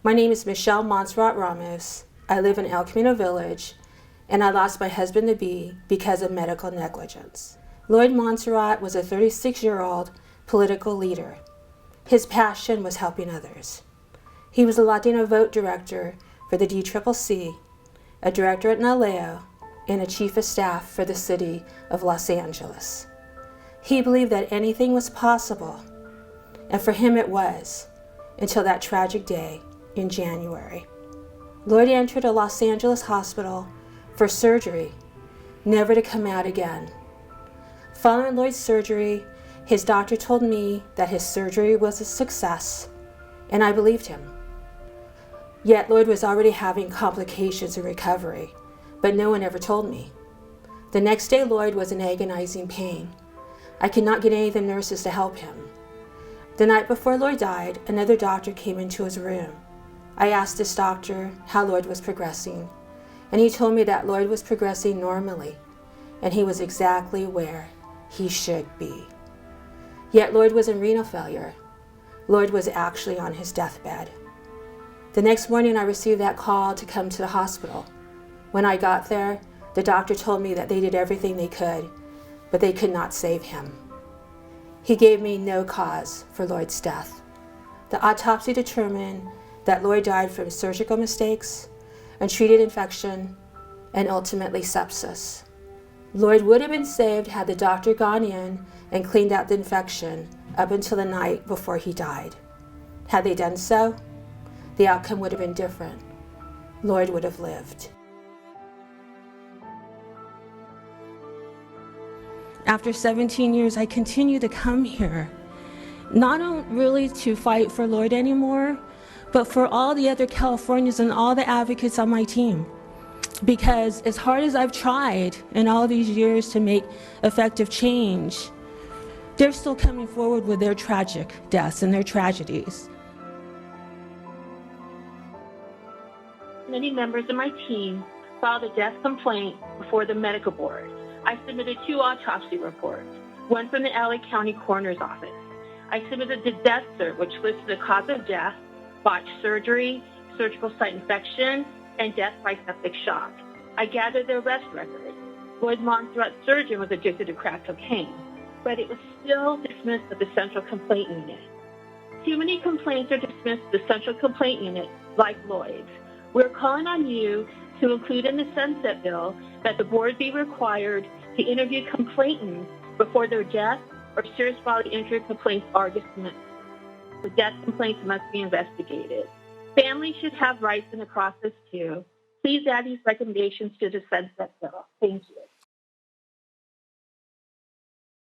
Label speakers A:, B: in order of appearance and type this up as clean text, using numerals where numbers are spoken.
A: My name is Michele Monserratt-Ramos. I live in El Camino Village, and I lost my husband-to-be because of medical negligence. Lloyd Monserratt was a 36-year-old political leader. His passion was helping others. He was a Latino vote director for the DCCC, a director at NALEO, and a chief of staff for the city of Los Angeles. He believed that anything was possible, and for him it was, until that tragic day in January. Lloyd entered a Los Angeles hospital for surgery, never to come out again. Following Lloyd's surgery, his doctor told me that his surgery was a success, and I believed him. Yet Lloyd was already having complications in recovery, but no one ever told me. The next day, Lloyd was in agonizing pain. I could not get any of the nurses to help him. The night before Lloyd died, another doctor came into his room. I asked this doctor how Lloyd was progressing, and he told me that Lloyd was progressing normally, and he was exactly where he should be. Yet Lloyd was in renal failure. Lloyd was actually on his deathbed. The next morning, I received that call to come to the hospital. When I got there, the doctor told me that they did everything they could, but they could not save him. He gave me no cause for Lloyd's death. The autopsy determined that Lloyd died from surgical mistakes, untreated infection, and ultimately sepsis. Lloyd would have been saved had the doctor gone in and cleaned out the infection up until the night before he died. Had they done so, the outcome would have been different. Lloyd would have lived. After 17 years, I continue to come here, not really to fight for Lloyd anymore, but for all the other Californians and all the advocates on my team. Because as hard as I've tried in all these years to make effective change, they're still coming forward with their tragic deaths and their tragedies.
B: Many members of my team filed a death complaint before the medical board. I submitted 2 autopsy reports, one from the LA County Coroner's office. I submitted the death cert, which listed the cause of death, botched surgery, surgical site infection, and death by septic shock. I gathered their arrest record. Lloyd Monserratt's surgeon was addicted to crack cocaine, but it was still dismissed at the Central Complaint Unit. Too many complaints are dismissed at the Central Complaint Unit, like Lloyd's. We're calling on you to include in the Sunset Bill that the board be required to interview complainants before their death or serious bodily injury complaints are dismissed. The death complaints must be investigated. Families should have rights in the process too. Please add these recommendations to the Sunset Bill. Thank you.